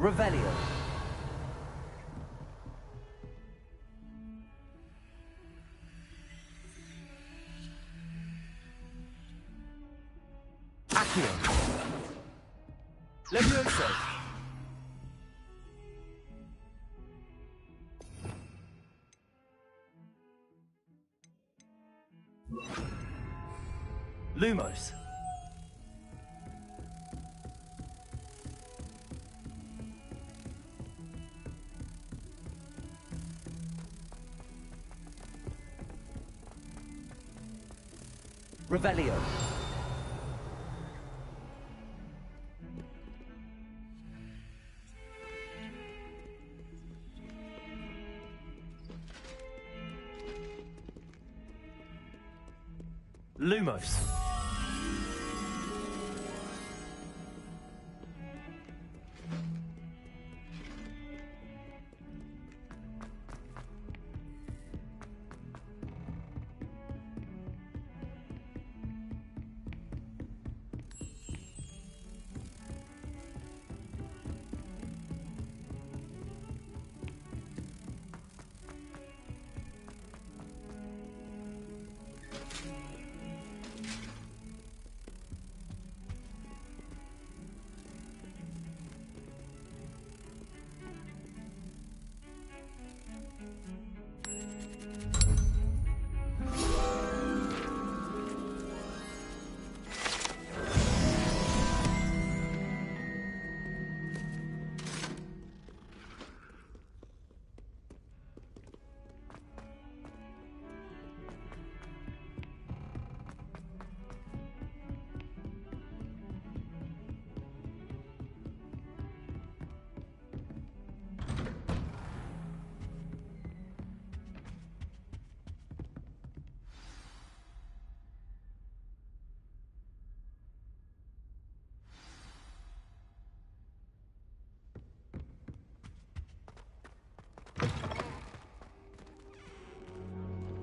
Revelio. Accio. Levioso. Lumos. Revelio. Lumos.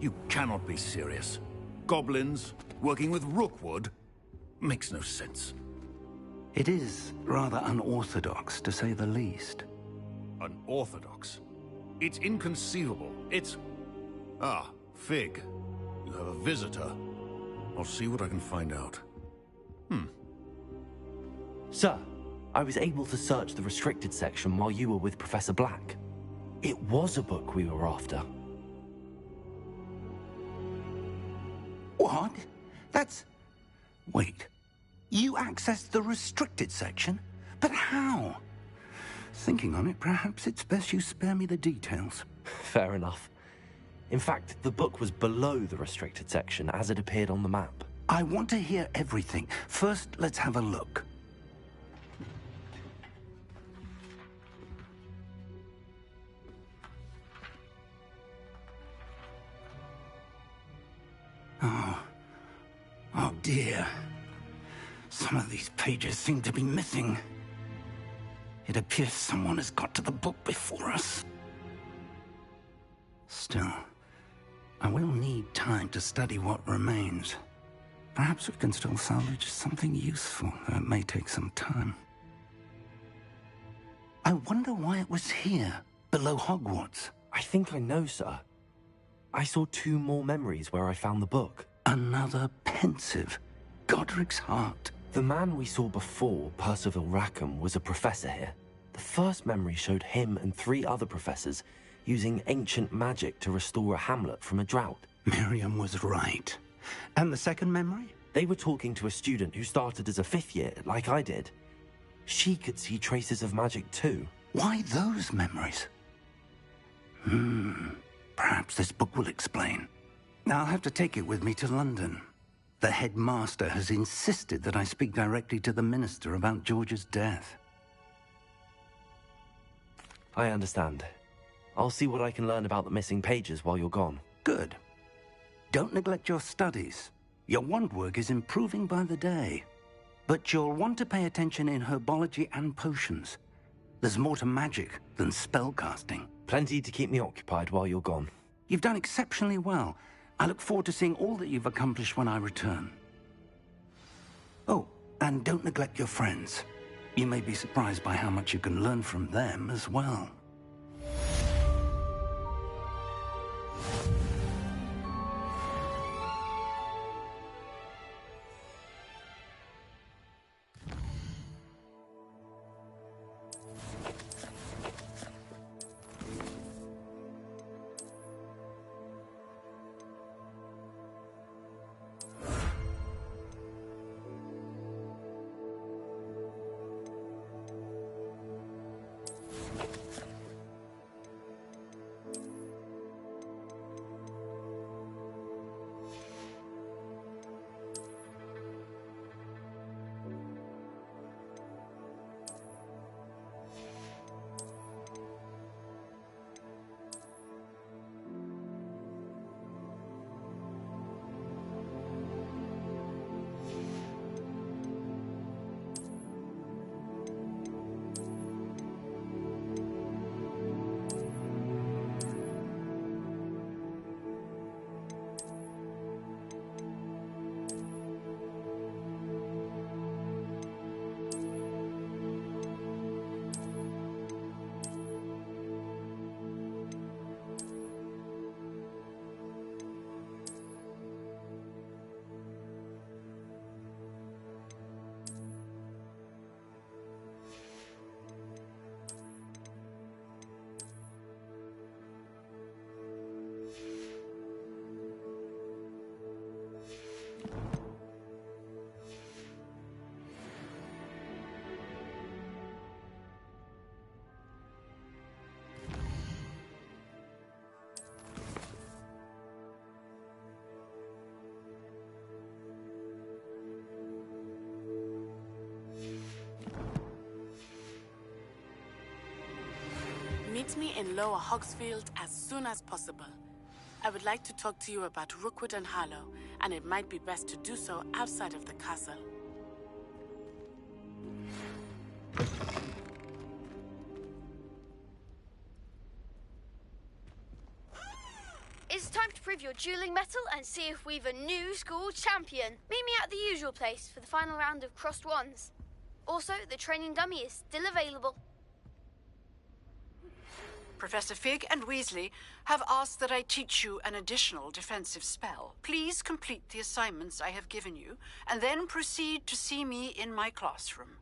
You cannot be serious. Goblins, working with Rookwood? Makes no sense. It is rather unorthodox, to say the least. Unorthodox? It's inconceivable. It's... Ah, Fig. You have a visitor. I'll see what I can find out. Sir, I was able to search the restricted section while you were with Professor Black. It was a book we were after. What? That's... Wait. You accessed the restricted section? But how? Thinking on it, perhaps it's best you spare me the details. Fair enough. In fact, the book was below the restricted section as it appeared on the map. I want to hear everything. First, let's have a look. Oh dear. Some of these pages seem to be missing. It appears someone has got to the book before us. Still, I will need time to study what remains. Perhaps we can still salvage something useful, though it may take some time. I wonder why it was here, below Hogwarts. I think I know, sir. I saw 2 more memories where I found the book. Another pensive. Godric's heart. The man we saw before, Percival Rackham, was a professor here. The first memory showed him and 3 other professors using ancient magic to restore a hamlet from a drought. Miriam was right. And the second memory? They were talking to a student who started as a 5th year, like I did. She could see traces of magic too. Why those memories? Perhaps this book will explain. I'll have to take it with me to London. The headmaster has insisted that I speak directly to the minister about George's death. I understand. I'll see what I can learn about the missing pages while you're gone. Good. Don't neglect your studies. Your wand work is improving by the day. But you'll want to pay attention in herbology and potions. There's more to magic than spellcasting. Plenty to keep me occupied while you're gone. You've done exceptionally well. I look forward to seeing all that you've accomplished when I return. Oh, and don't neglect your friends. You may be surprised by how much you can learn from them as well. Meet me in Lower Hogsfield as soon as possible. I would like to talk to you about Rookwood and Harlow, and it might be best to do so outside of the castle. It's time to prove your dueling mettle and see if we've a new school champion. Meet me at the usual place for the final round of crossed wands. Also, the training dummy is still available. Professor Fig and Weasley have asked that I teach you an additional defensive spell. Please complete the assignments I have given you, and then proceed to see me in my classroom.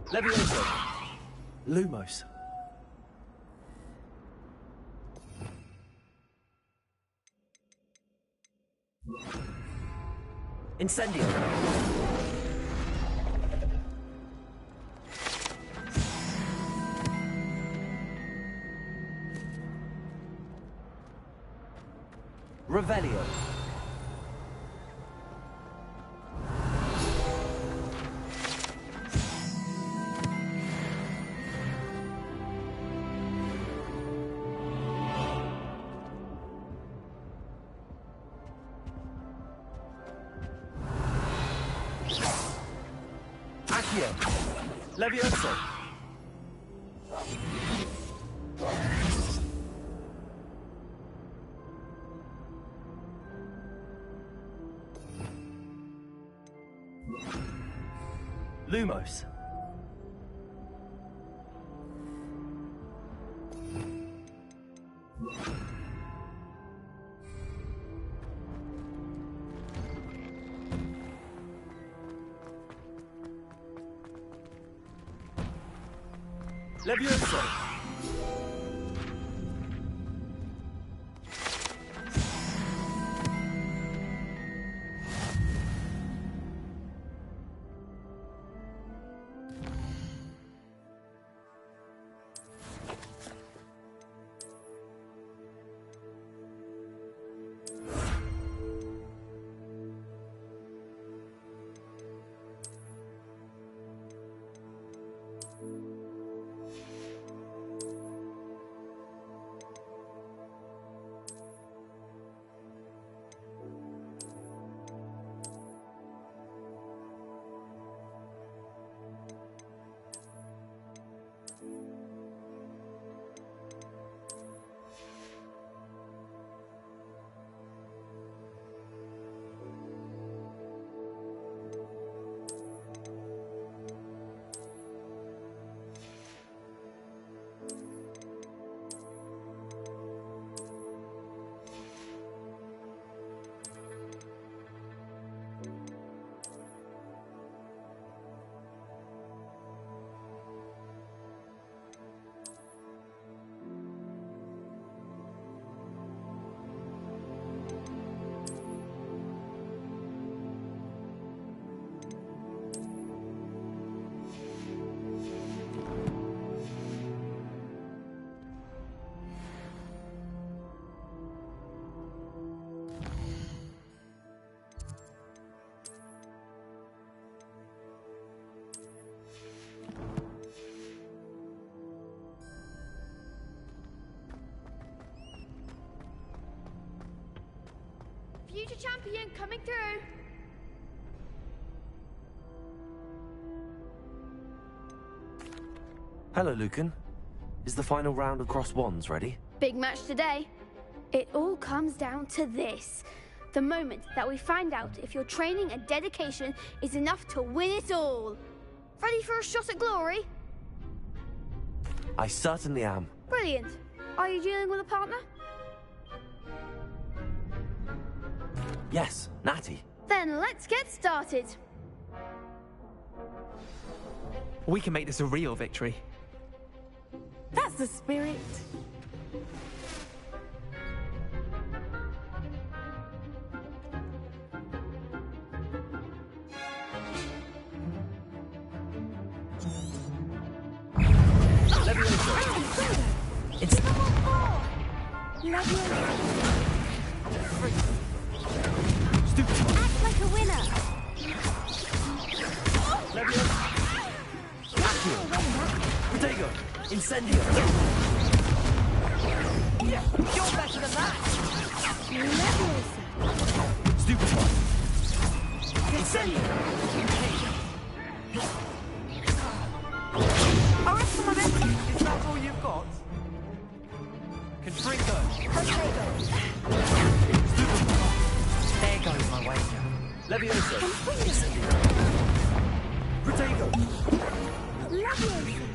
Levioso. Lumos. Incendio. Revelio. Accio. Levioso. Lumos. Levioso. Future champion coming through. Hello, Lucan. Is the final round across wands ready? Big match today. It all comes down to this. The moment that we find out if your training and dedication is enough to win it all. Ready for a shot at glory? I certainly am. Brilliant. Are you dealing with a partner? Yes, Natty. Then let's get started. We can make this a real victory. That's the spirit. It's... Act like a winner. Protego! Incendio! You're better than that. Stupefy! Incendio! Is that all you've got? Contrico! There goes my wager. Levioso! Protego! Levioso!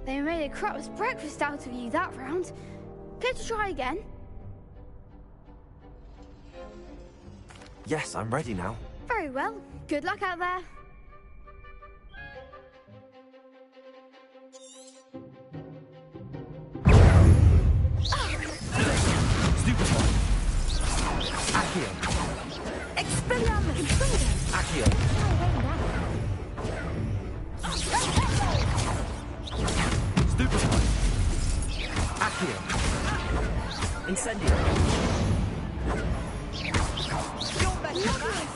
They made a crap's breakfast out of you that round. Care to try again? Yes, I'm ready now. Very well. Good luck out there. Accio. Expelliarmus! Accio. Stupefy. Accio. Incendio. You're better than that!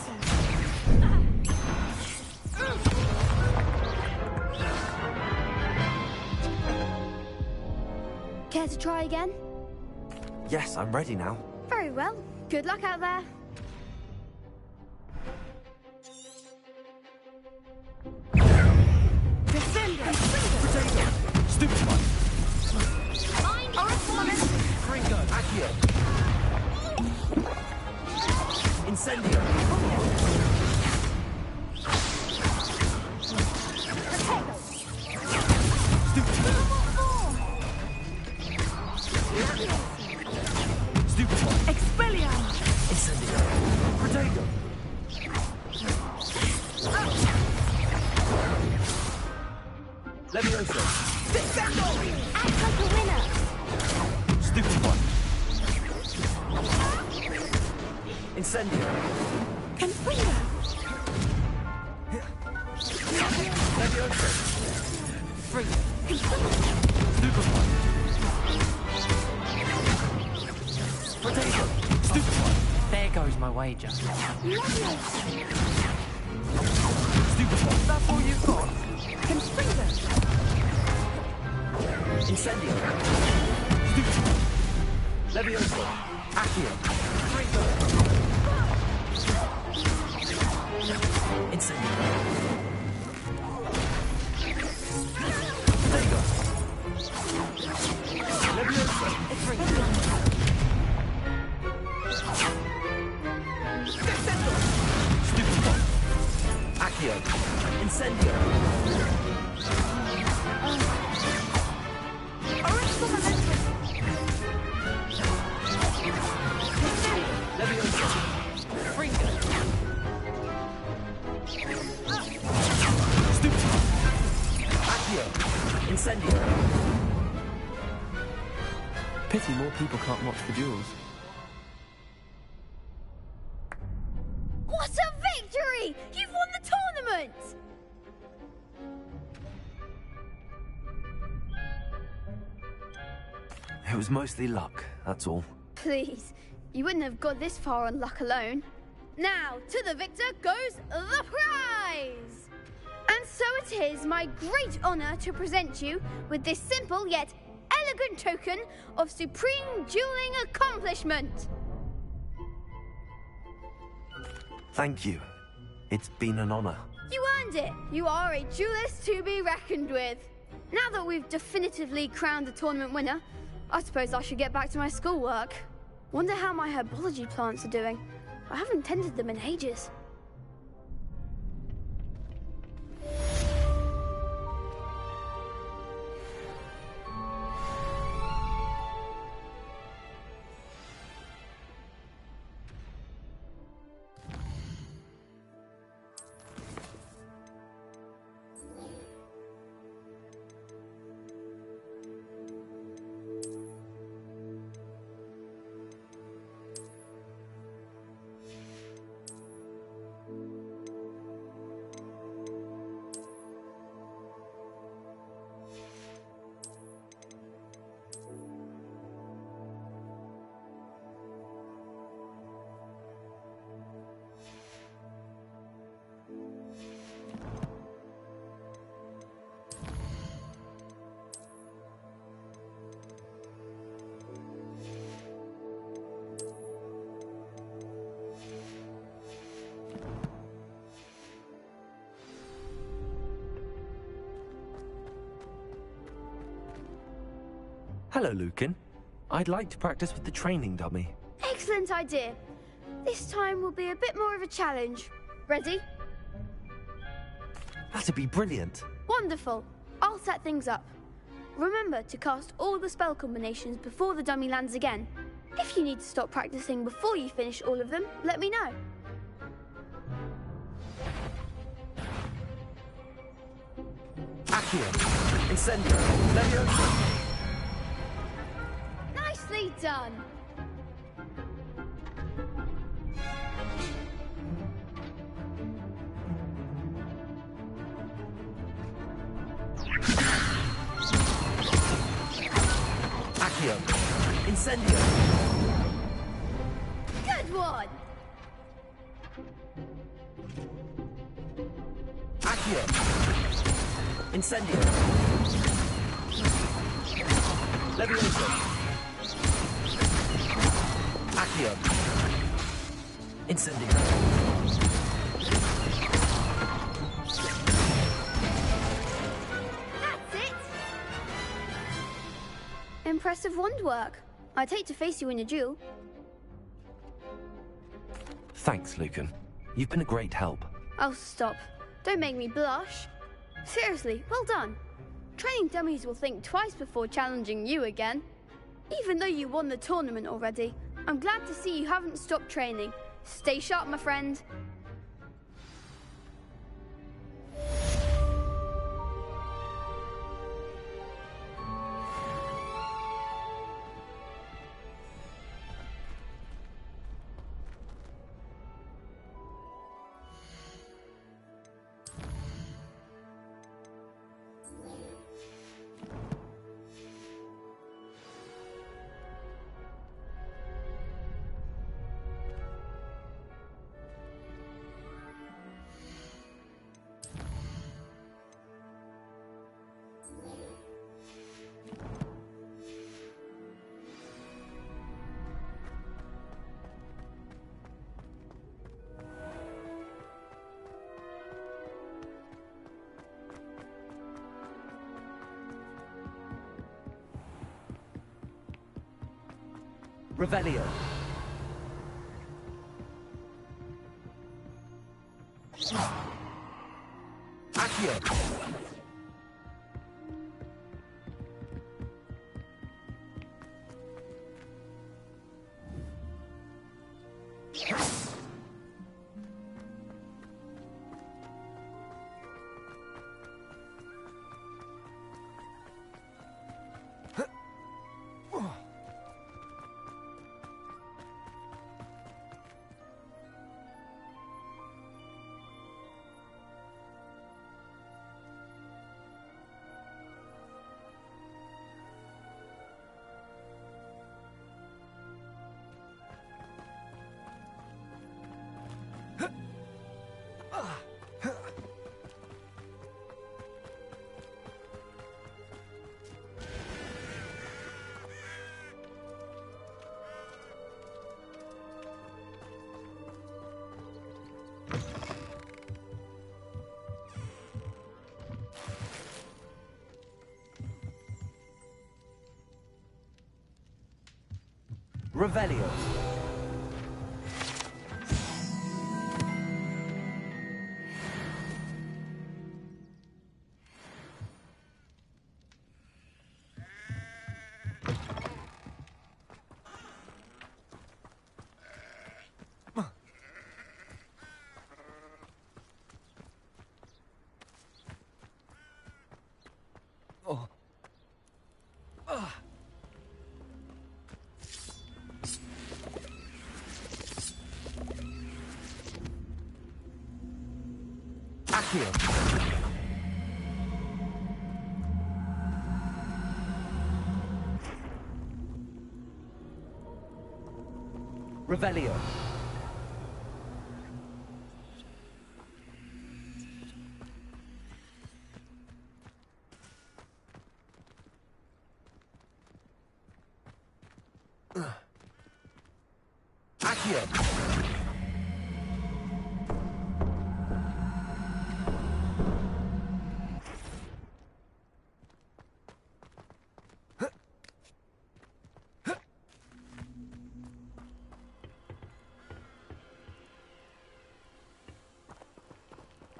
Care to try again? Yes, I'm ready now. Very well. Good luck out there. Defender! Stupefy. Ringo! Accio. Incendio. Stupefy. Expelliarmus! Incendio. Protego. Levioso. Act like a winner. Stupefy. Incendio. Confringo. Levioso. Ringo! Stupefy. Protego. Stupefy. There goes my wager. Stupefy. That's all you've got? Confringo. Incendio. Stupefy. Levioso. Accio. Ringo! Incendio. Protego. Levioso. It's Ringo! Stupefy. Accio. Incendio. Levioso. Ringo! Stupefy. Accio. Incendio. Pity more people can't watch the duels. What a victory! You've won the tournament! It was mostly luck, that's all. Please, you wouldn't have got this far on luck alone. Now, to the victor goes the prize! And so it is my great honour to present you with this simple yet elegant token of supreme dueling accomplishment. Thank you. It's been an honor. You earned it. You are a duelist to be reckoned with. Now that we've definitively crowned the tournament winner, I suppose I should get back to my schoolwork. Wonder how my herbology plants are doing. I haven't tended them in ages. Hello, Lucan. I'd like to practice with the training dummy. Excellent idea. This time will be a bit more of a challenge. Ready? That'd be brilliant. Wonderful. I'll set things up. Remember to cast all the spell combinations before the dummy lands again. If you need to stop practicing before you finish all of them, let me know. Accio! Incendio! Leviosa! Nicely done! Accio! Incendio! Good one! Accio! Incendio! Leviosa! Accio! Incendio! That's it! Impressive wand work. I'd hate to face you in a duel. Thanks, Lucan. You've been a great help. Oh, stop. Don't make me blush. Seriously, well done. Training dummies will think twice before challenging you again. Even though you won the tournament already, I'm glad to see you haven't stopped training. Stay sharp, my friend. Revelio. Accio. Revelio. Accio. Revelio. Accio.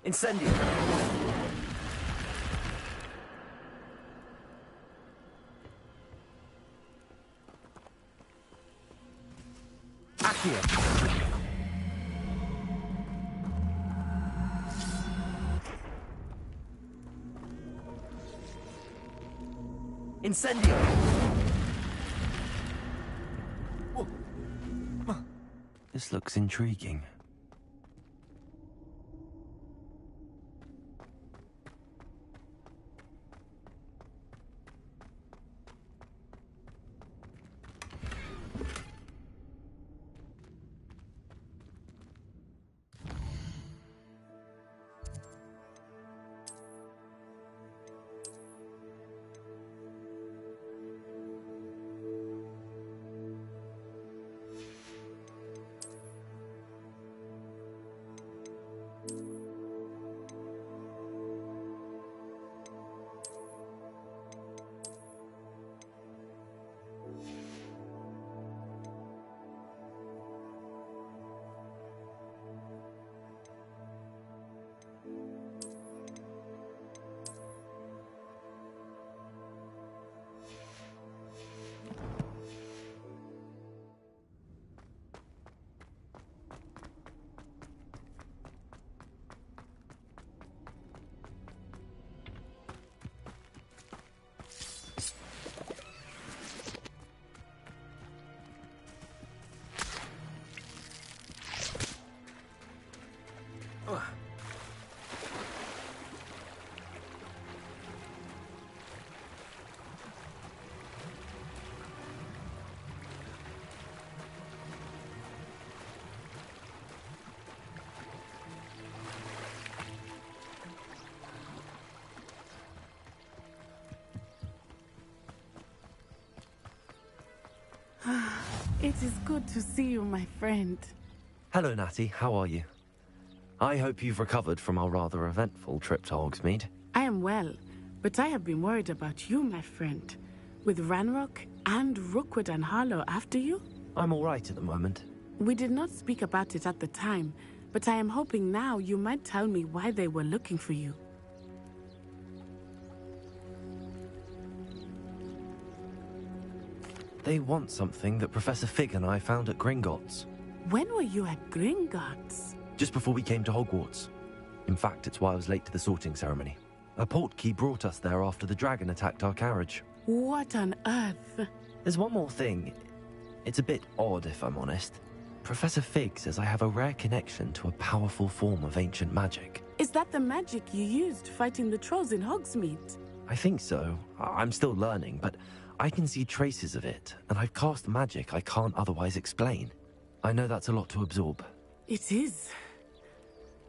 Incendio. here. Incendio! This looks intriguing. It is good to see you, my friend. Hello, Natty. How are you? I hope you've recovered from our rather eventful trip to Hogsmeade. I am well, but I have been worried about you, my friend. With Ranrock and Rookwood and Harlow after you? I'm all right at the moment. We did not speak about it at the time, but I am hoping now you might tell me why they were looking for you. They want something that Professor Fig and I found at Gringotts. When were you at Gringotts? Just before we came to Hogwarts. In fact, it's why I was late to the sorting ceremony. A portkey brought us there after the dragon attacked our carriage. What on earth? There's one more thing. It's a bit odd, if I'm honest. Professor Fig says I have a rare connection to a powerful form of ancient magic. Is that the magic you used fighting the trolls in Hogsmeade? I think so. I'm still learning, but I can see traces of it, and I've cast magic I can't otherwise explain. I know that's a lot to absorb. It is.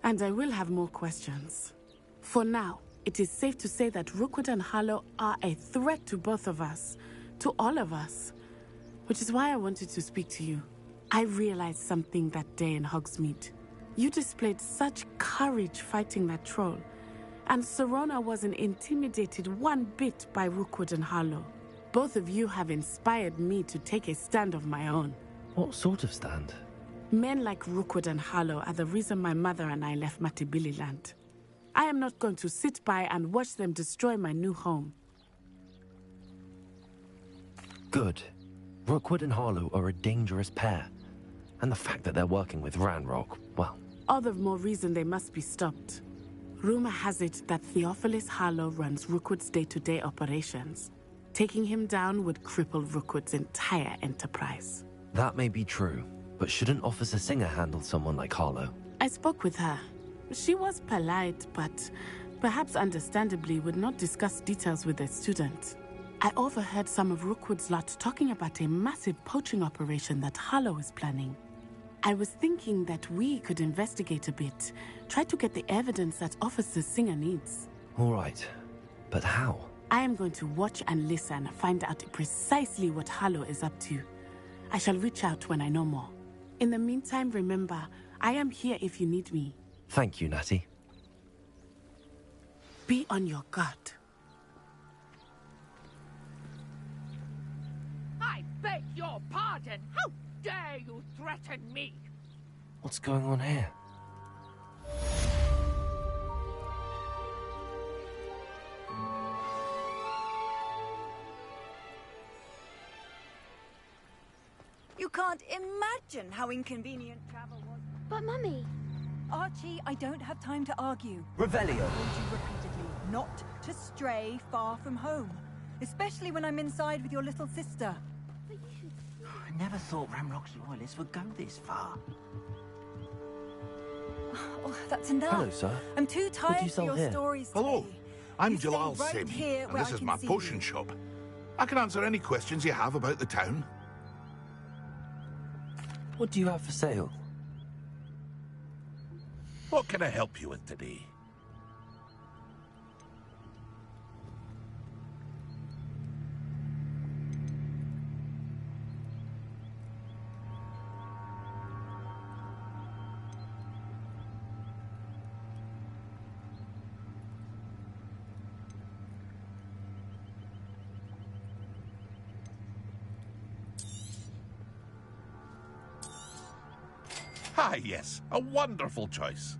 And I will have more questions. For now, it is safe to say that Rookwood and Harlow are a threat to both of us, to all of us. Which is why I wanted to speak to you. I realized something that day in Hogsmeade. You displayed such courage fighting that troll, and Serona wasn't intimidated one bit by Rookwood and Harlow. Both of you have inspired me to take a stand of my own. What sort of stand? Men like Rookwood and Harlow are the reason my mother and I left Matibili-land. I am not going to sit by and watch them destroy my new home. Good. Rookwood and Harlow are a dangerous pair. And the fact that they're working with Ranrock, well... All the more reason they must be stopped. Rumor has it that Theophilus Harlow runs Rookwood's day-to-day operations. Taking him down would cripple Rookwood's entire enterprise. That may be true, but shouldn't Officer Singer handle someone like Harlow? I spoke with her. She was polite, but perhaps understandably would not discuss details with a student. I overheard some of Rookwood's lot talking about a massive poaching operation that Harlow is planning. I was thinking that we could investigate a bit, try to get the evidence that Officer Singer needs. All right, but how? I am going to watch and listen, find out precisely what Harlow is up to. I shall reach out when I know more. In the meantime, remember, I am here if you need me. Thank you, Natty. Be on your guard. I beg your pardon! How dare you threaten me? What's going on here? You You can't imagine how inconvenient travel was. But Mummy... Archie, I don't have time to argue. Revelio. I told you repeatedly not to stray far from home. Especially when I'm inside with your little sister. I never thought Ramrock's loyalists would go this far. Oh, that's enough. Hello, sir. I'm too What do tired you for sell your here? stories Hello, today. I'm You stay Jalal right Sim, here and where this I is can my see potion you. shop. I can answer any questions you have about the town. What do you have for sale? What can I help you with today? Ah, yes, a wonderful choice.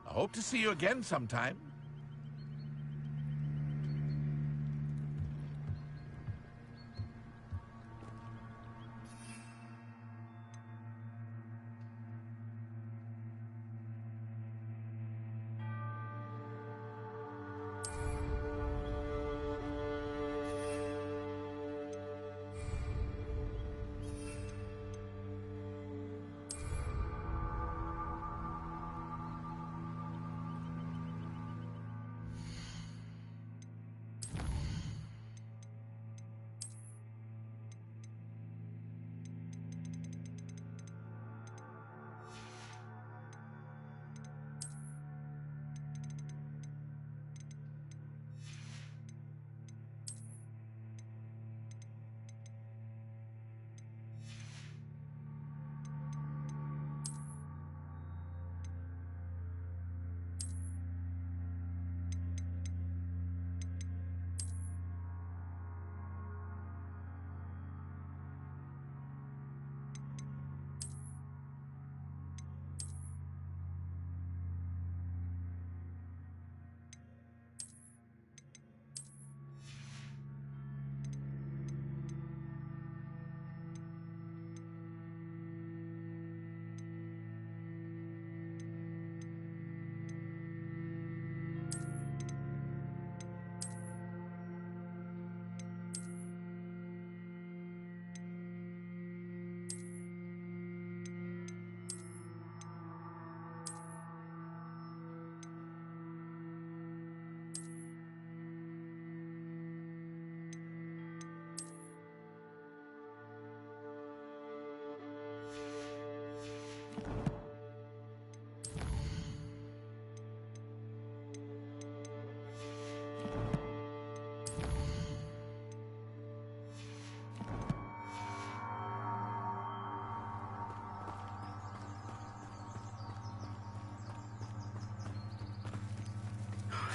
I hope to see you again sometime.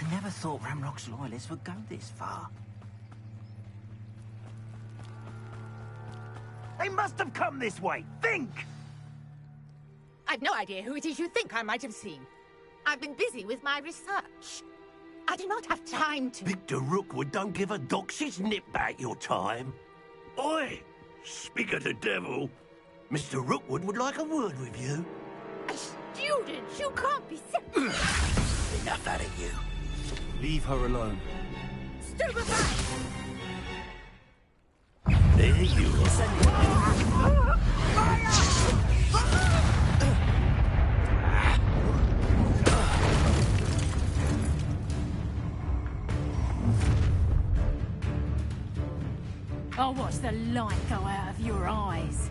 I never thought Ramrock's loyalists would go this far. They must have come this way! Think! I've no idea who it is you think I might have seen. I've been busy with my research. I do not have time to... Victor Rookwood don't give a doxy's nip back your time. Oi! Speak of the devil, Mr. Rookwood would like a word with you. A student? You can't be Enough out of you. Leave her alone. Stupefied! There you are. I'll watch the light go out of your eyes.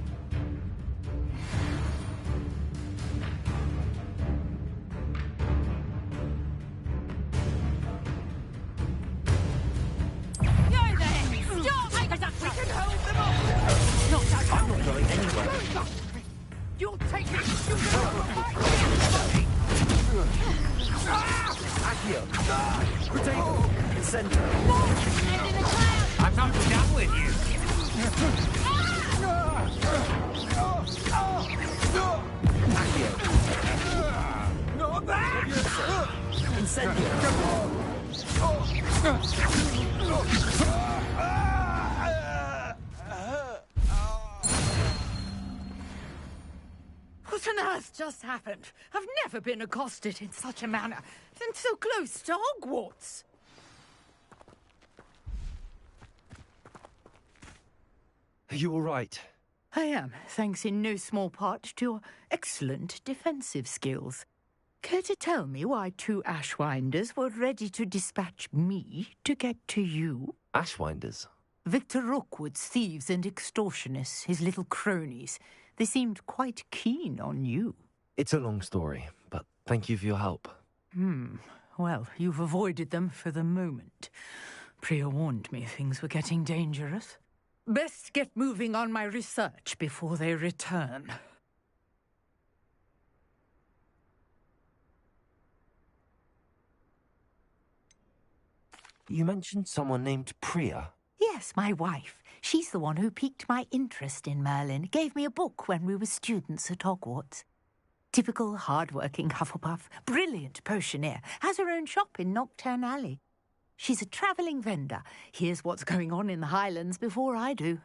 I'm not going anywhere. You'll take it! Accio! Potato! Incendio! I'm not done with you! Accio! Not that! Incendio! What on earth just happened? I've never been accosted in such a manner, and so close to Hogwarts. Are you all right? I am, thanks in no small part to your excellent defensive skills. Care to tell me why 2 Ashwinders were ready to dispatch me to get to you? Ashwinders? Victor Rookwood's thieves and extortionists, his little cronies. They seemed quite keen on you. It's a long story, but thank you for your help. Well, you've avoided them for the moment. Priya warned me things were getting dangerous. Best get moving on my research before they return. You mentioned someone named Priya. Yes, my wife. She's the one who piqued my interest in Merlin, gave me a book when we were students at Hogwarts. Typical hard-working Hufflepuff, brilliant potioneer, has her own shop in Nocturne Alley. She's a travelling vendor, hears what's going on in the Highlands before I do.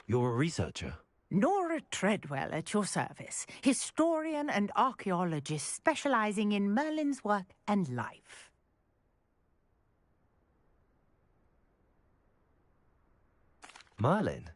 You're a researcher? Nora Treadwell at your service, historian and archaeologist specialising in Merlin's work and life. Merlin?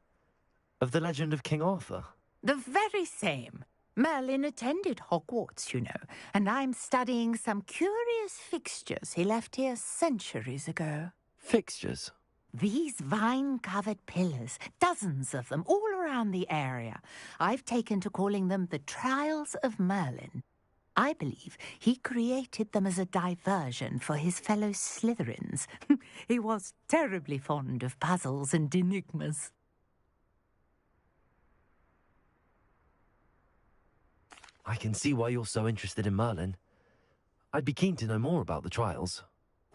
Of the legend of King Arthur? The very same. Merlin attended Hogwarts, you know, and I'm studying some curious fixtures he left here centuries ago. Fixtures? These vine-covered pillars, dozens of them, all around the area. I've taken to calling them the Trials of Merlin. I believe he created them as a diversion for his fellow Slytherins. He was terribly fond of puzzles and enigmas. I can see why you're so interested in Merlin. I'd be keen to know more about the trials.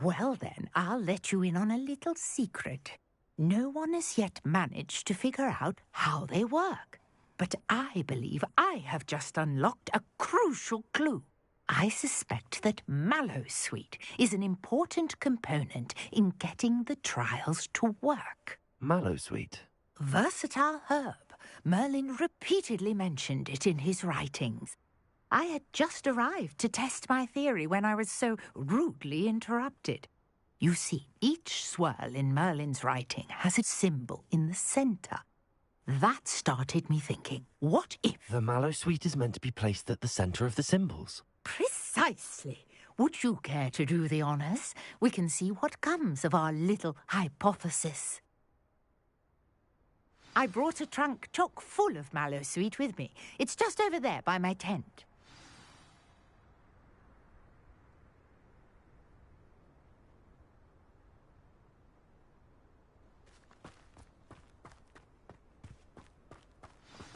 Well then, I'll let you in on a little secret. No one has yet managed to figure out how they work. But I believe I have just unlocked a crucial clue. I suspect that Mallowsweet is an important component in getting the trials to work. Mallowsweet? Versatile herb. Merlin repeatedly mentioned it in his writings. I had just arrived to test my theory when I was so rudely interrupted. You see, each swirl in Merlin's writing has a symbol in the centre. That started me thinking, what if... The Mallowsweet is meant to be placed at the centre of the symbols. Precisely. Would you care to do the honours? We can see what comes of our little hypothesis. I brought a trunk chock full of Mallowsweet with me. It's just over there by my tent.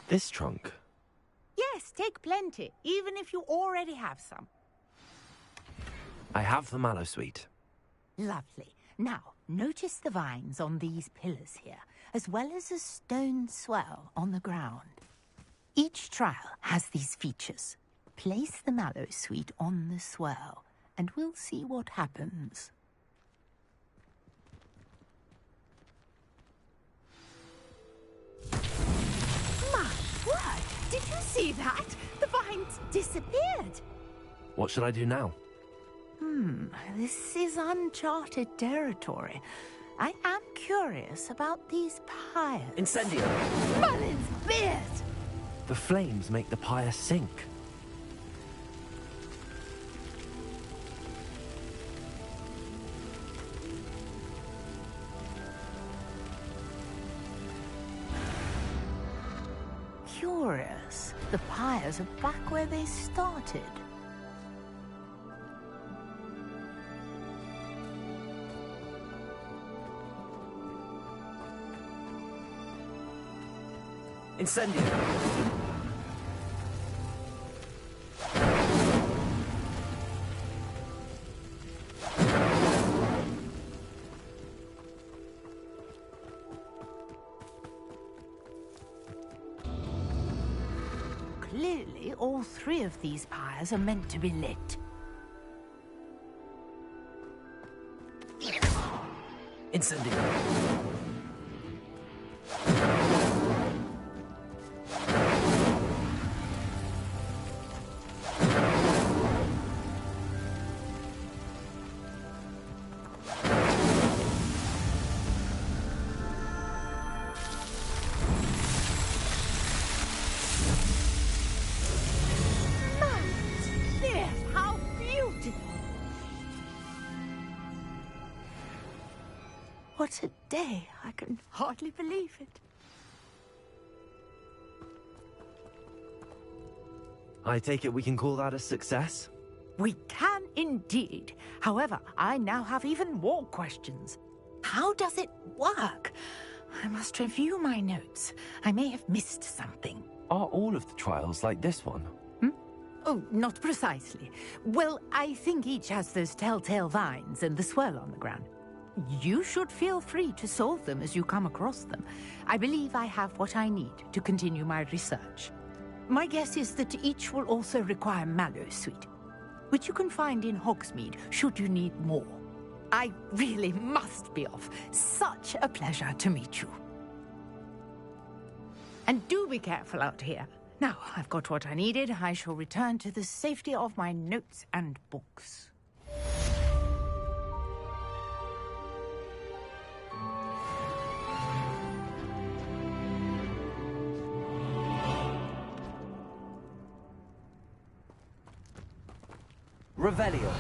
This trunk? Yes, take plenty, even if you already have some. I have the Mallowsweet. Lovely. Now, notice the vines on these pillars here, as well as a stone swell on the ground. Each trial has these features. Place the Mallowsweet on the swell, and we'll see what happens. My word! Did you see that? The vines disappeared. What should I do now? This is uncharted territory. I am curious about these pyres. Incendio! Merlin's beard! The flames make the pyre sink. Curious. The pyres are back where they started. Incendio! clearly all 3 of these pyres are meant to be lit. Incendio. There, how beautiful! What a day! I can hardly believe it. I take it we can call that a success? We can indeed. However, I now have even more questions. How does it work? I must review my notes. I may have missed something. Are all of the trials like this one? Oh, not precisely. Well, I think each has those telltale vines and the swirl on the ground. You should feel free to solve them as you come across them. I believe I have what I need to continue my research. My guess is that each will also require mallow sweet, which you can find in Hogsmeade should you need more. I really must be off. Such a pleasure to meet you. And do be careful out here. Now, I've got what I needed. I shall return to the safety of my notes and books. Revelio.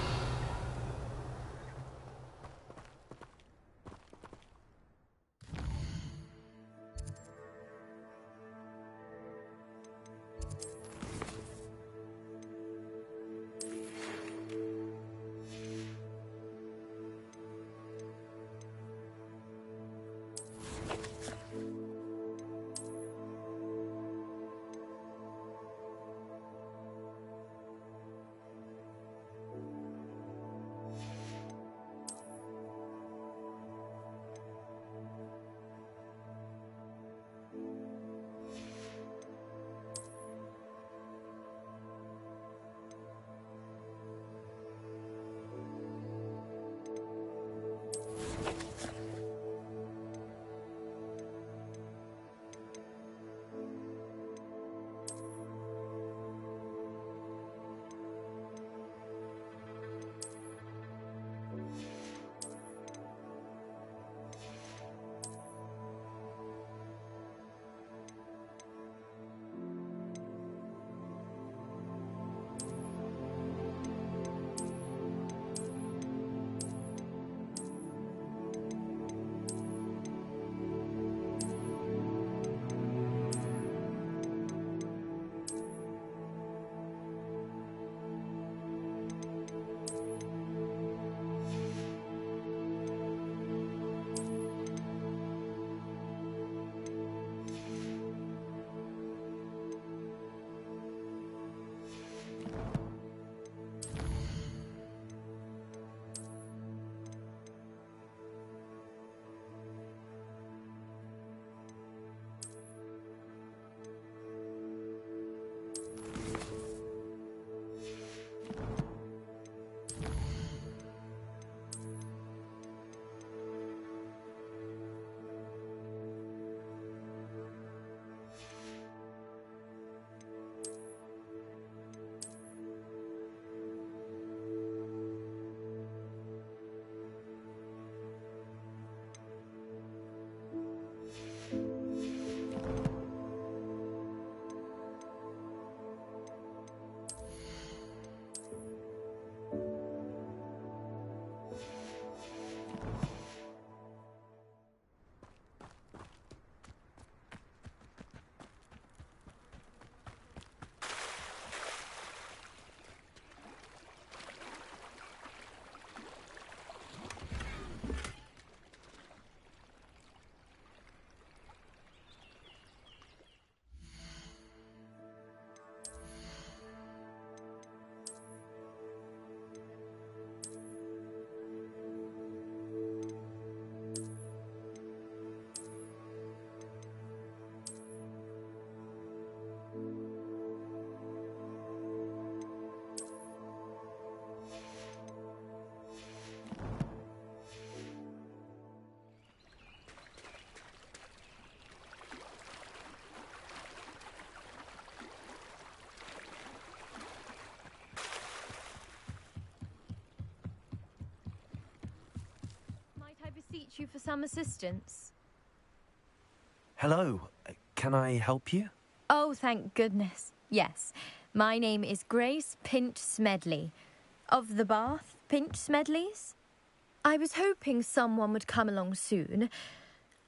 contact you for some assistance. Hello. Can I help you? Oh, thank goodness. Yes. My name is Grace Pinch Smedley, of the Bath Pinch Smedleys. I was hoping someone would come along soon.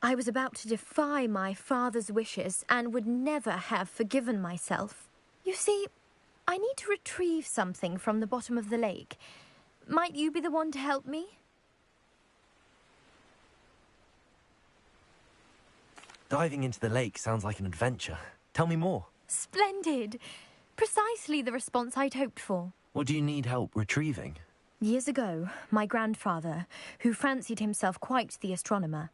I was about to defy my father's wishes and would never have forgiven myself. You see, I need to retrieve something from the bottom of the lake. Might you be the one to help me? Diving into the lake sounds like an adventure. Tell me more. Splendid! Precisely the response I'd hoped for. What do you need help retrieving? Years ago, my grandfather, who fancied himself quite the astronomer,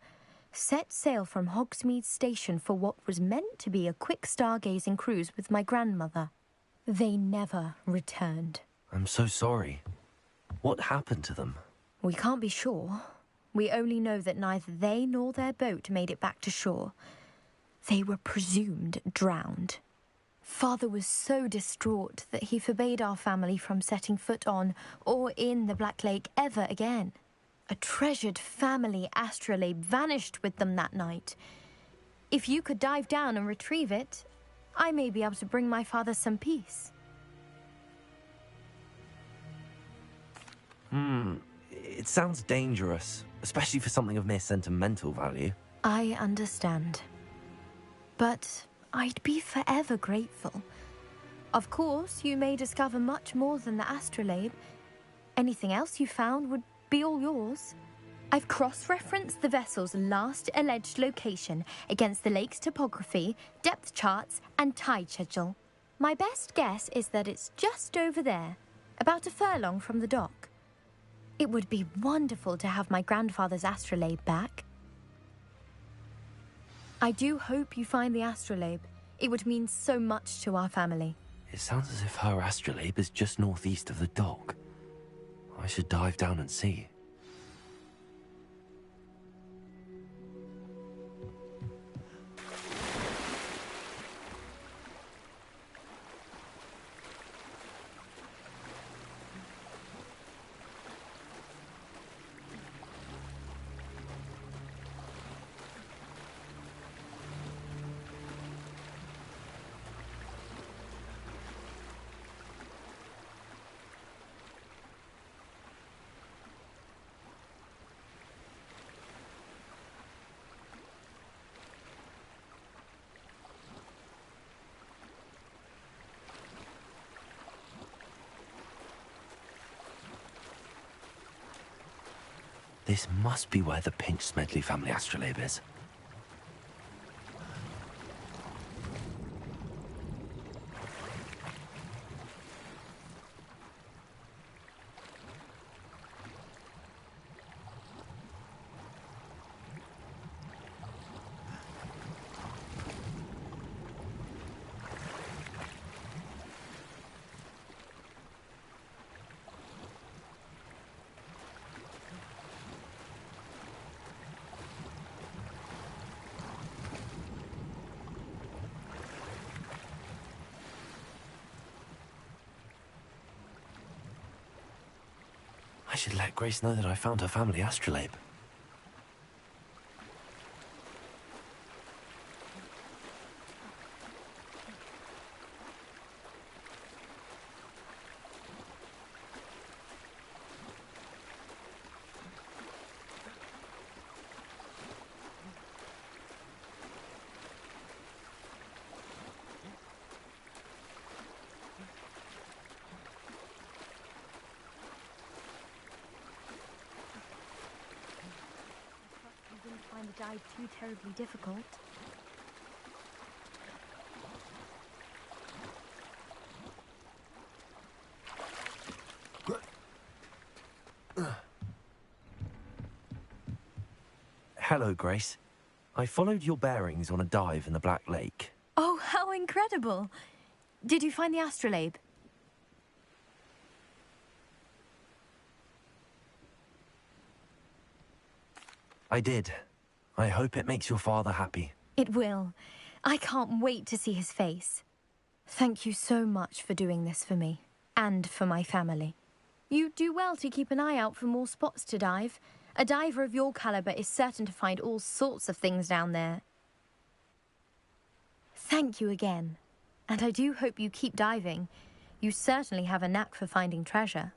set sail from Hogsmeade Station for what was meant to be a quick stargazing cruise with my grandmother. They never returned. I'm so sorry. What happened to them? We can't be sure. We only know that neither they nor their boat made it back to shore. They were presumed drowned. Father was so distraught that he forbade our family from setting foot on or in the Black Lake ever again. A treasured family astrolabe vanished with them that night. If you could dive down and retrieve it, I may be able to bring my father some peace. It sounds dangerous, especially for something of mere sentimental value. I understand. But I'd be forever grateful. Of course, you may discover much more than the astrolabe. Anything else you found would be all yours. I've cross-referenced the vessel's last alleged location against the lake's topography, depth charts, and tide schedule. My best guess is that it's just over there, about a furlong from the dock. It would be wonderful to have my grandfather's astrolabe back. I do hope you find the astrolabe. It would mean so much to our family. It sounds as if her astrolabe is just northeast of the dock. I should dive down and see. This must be where the Pinch Smedley family astrolabe is. I should let Grace know that I found her family astrolabe. Find the dive too terribly difficult. Hello, Grace. I followed your bearings on a dive in the Black Lake. Oh, how incredible! Did you find the astrolabe? I did. I hope it makes your father happy. It will. I can't wait to see his face. Thank you so much for doing this for me, and for my family. You do well to keep an eye out for more spots to dive, A diver of your caliber is certain to find all sorts of things down there. Thank you again. And I do hope you keep diving. You certainly have a knack for finding treasure.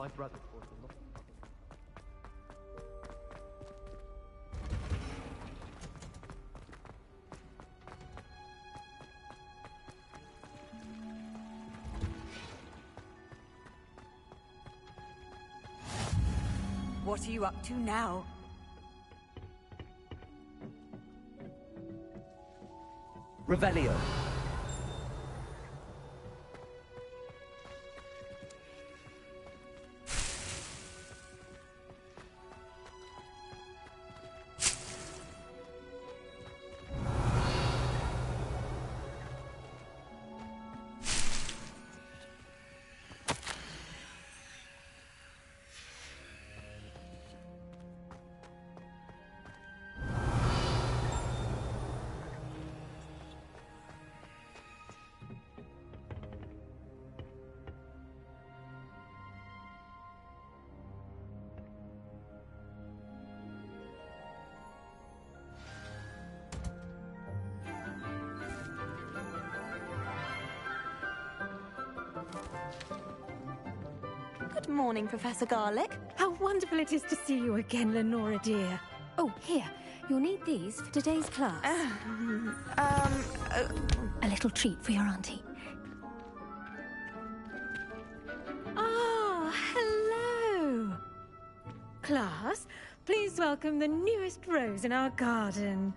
My brother fought a lot. What are you up to now? Revelio. Good morning, Professor Garlick. How wonderful it is to see you again, Lenora dear. Oh, here. You'll need these for today's class. A little treat for your auntie. Ah, hello. Class, please welcome the newest rose in our garden.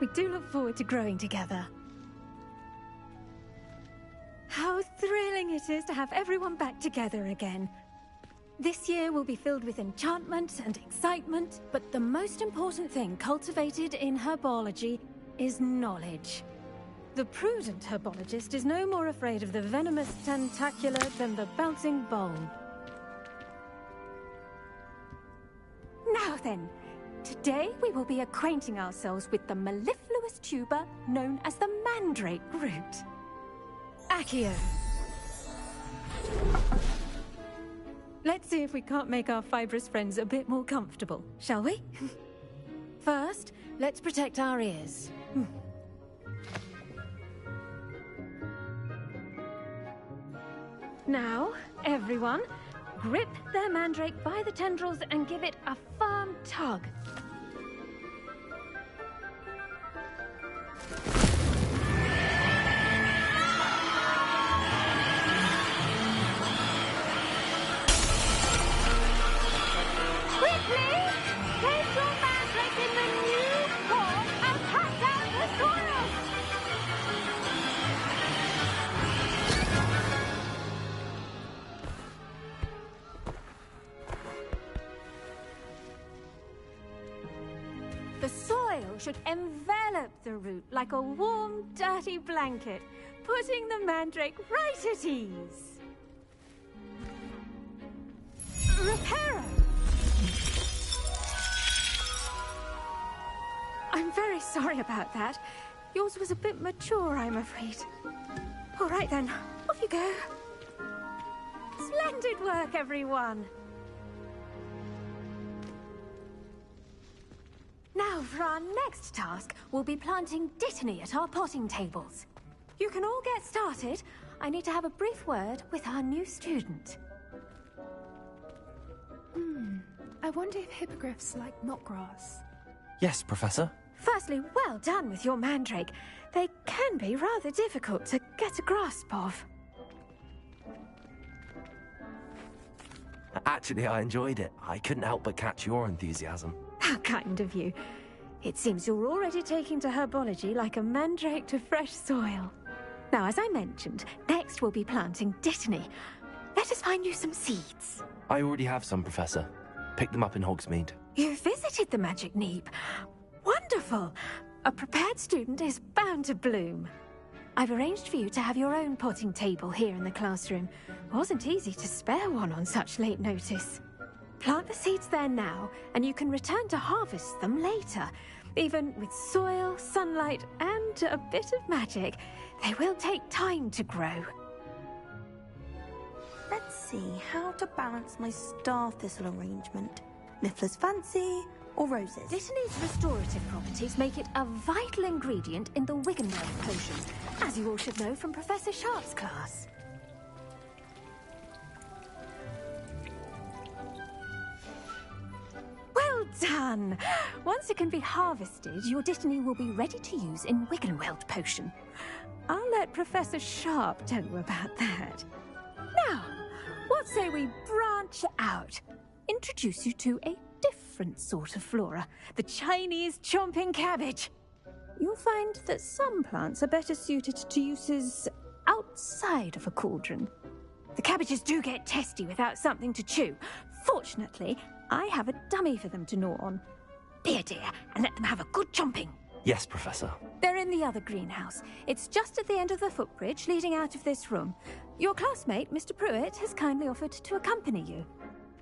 We do look forward to growing together. How thrilling it is to have everyone back together again. This year will be filled with enchantment and excitement, but the most important thing cultivated in herbology is knowledge. The prudent herbologist is no more afraid of the venomous tentacular than the bouncing bulb. Now then, today we will be acquainting ourselves with the mellifluous tuber known as the mandrake root. Accio. Let's see if we can't make our fibrous friends a bit more comfortable, shall we? First, let's protect our ears. Now, everyone, grip their mandrake by the tendrils and give it a firm tug. The soil should envelop the root like a warm, dirty blanket, putting the mandrake right at ease. Reparo! I'm very sorry about that. Yours was a bit mature, I'm afraid. All right then, off you go. Splendid work, everyone! Now, for our next task, we'll be planting dittany at our potting tables. You can all get started. I need to have a brief word with our new student. I wonder if hippogriffs like knotgrass. Yes, Professor. Firstly, well done with your mandrake. They can be rather difficult to get a grasp of. Actually, I enjoyed it. I couldn't help but catch your enthusiasm. How kind of you. It seems you're already taking to herbology like a mandrake to fresh soil. Now, as I mentioned, next we'll be planting dittany. Let us find you some seeds. I already have some, Professor. Picked them up in Hogsmeade. You visited the Magic Neep. Wonderful! A prepared student is bound to bloom. I've arranged for you to have your own potting table here in the classroom. Wasn't easy to spare one on such late notice. Plant the seeds there now, and you can return to harvest them later. Even with soil, sunlight, and a bit of magic, they will take time to grow. Let's see how to balance my star thistle arrangement. Niffler's fancy or roses? Dittany's restorative properties make it a vital ingredient in the Wiggenweld potion, as you all should know from Professor Sharp's class. done. Once it can be harvested, your Dittany will be ready to use in Wiggenweld potion. I'll let Professor Sharp tell you about that. Now, what say we branch out? Introduce you to a different sort of flora, the Chinese chomping cabbage. You'll find that some plants are better suited to uses outside of a cauldron. The cabbages do get testy without something to chew. Fortunately, I have a dummy for them to gnaw on. Be a dear and let them have a good chomping. Yes, Professor. They're in the other greenhouse. It's just at the end of the footbridge leading out of this room. Your classmate, Mr. Pruitt, has kindly offered to accompany you.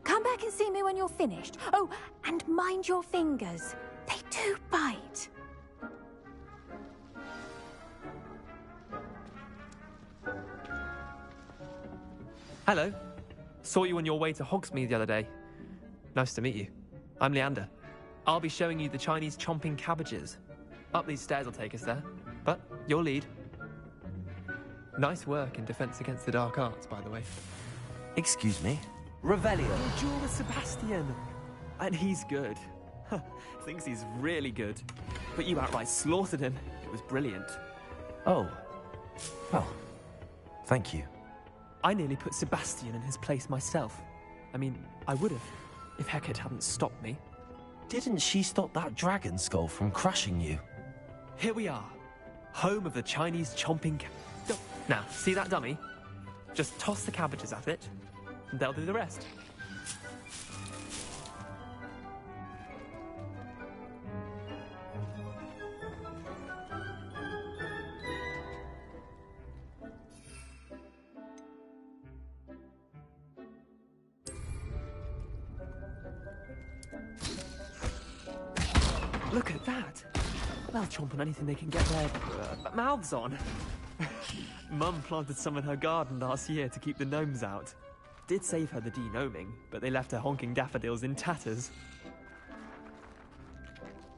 Come back and see me when you're finished. Oh, and mind your fingers. They do bite. Hello. Saw you on your way to Hogsmeade the other day. Nice to meet you. I'm Leander. I'll be showing you the Chinese chomping cabbages. Up these stairs will take us there, but your lead. Nice work in Defense Against the Dark Arts, by the way. Excuse me? Revelio. You duel with Sebastian. And he's good. Thinks he's really good. But you outright slaughtered him. It was brilliant. Oh. Well, thank you. I nearly put Sebastian in his place myself. I mean, I would have, if Hecate hadn't stopped me. Didn't she stop that dragon skull from crushing you? Here we are, home of the Chinese chomping Now, see that dummy? Just toss the cabbages at it, and they'll do the rest. Look at that! They'll chomp on anything they can get their mouths on. Mum planted some in her garden last year to keep the gnomes out. Did save her the de-gnoming, but they left her honking daffodils in tatters.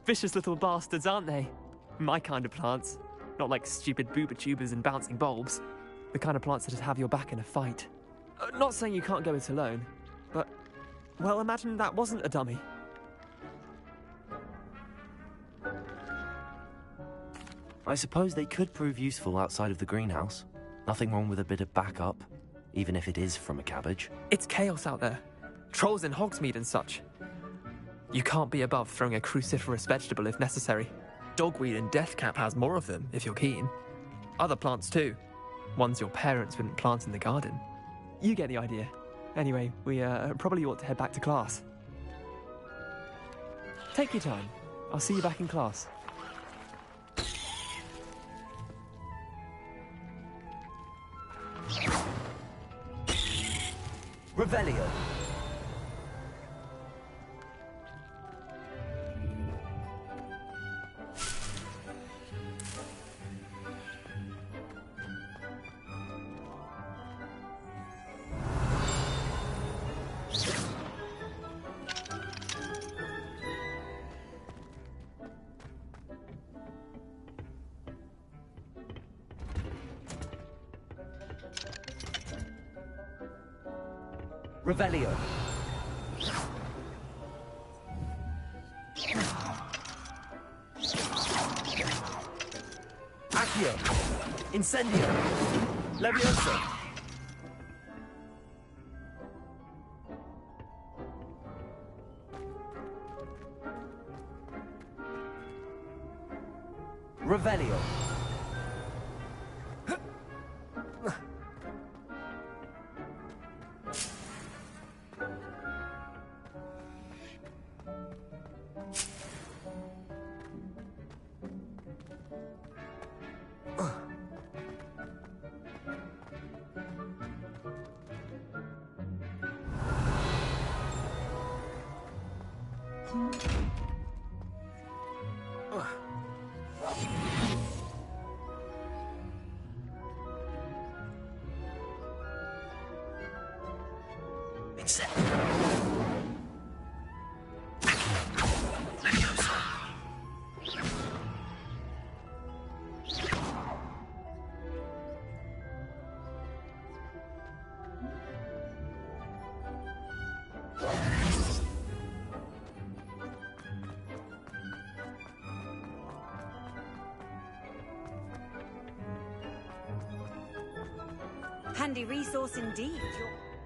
Vicious little bastards, aren't they? My kind of plants. Not like stupid booba tubers and bouncing bulbs. The kind of plants that'd have your back in a fight. Not saying you can't go it alone, but, well, imagine that wasn't a dummy. I suppose they could prove useful outside of the greenhouse. Nothing wrong with a bit of backup, even if it is from a cabbage. It's chaos out there. Trolls in Hogsmeade and such. You can't be above throwing a cruciferous vegetable if necessary. Dogweed and deathcap has more of them, if you're keen. Other plants too. Ones your parents wouldn't plant in the garden. You get the idea. Anyway, we probably ought to head back to class. Take your time. I'll see you back in class. Revelio. Revelio. Accio. Incendio. Levioso. Revelio. Handy resource indeed.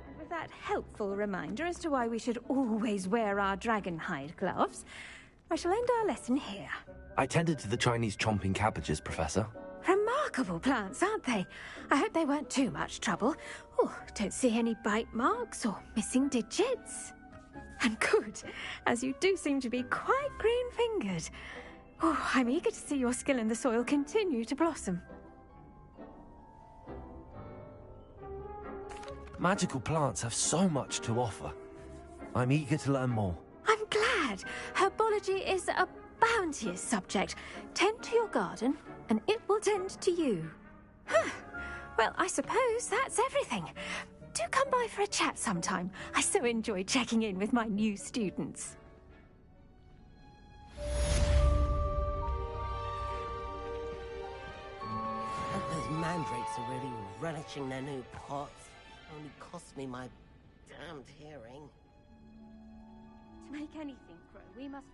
And with that helpful reminder as to why we should always wear our dragon hide gloves, I shall end our lesson here. I tended to the Chinese chomping cabbages, Professor. Remarkable plants, aren't they? I hope they weren't too much trouble. Oh, don't see any bite marks or missing digits. And good, as you do seem to be quite green-fingered. Oh, I'm eager to see your skill in the soil continue to blossom. Magical plants have so much to offer. I'm eager to learn more. I'm glad. Herbology is a bounteous subject. Tend to your garden, and it will tend to you. Huh. Well, I suppose that's everything. Do come by for a chat sometime. I so enjoy checking in with my new students. Those mandrakes are really relishing their new pots. Only cost me my damned hearing. To make anything grow, we must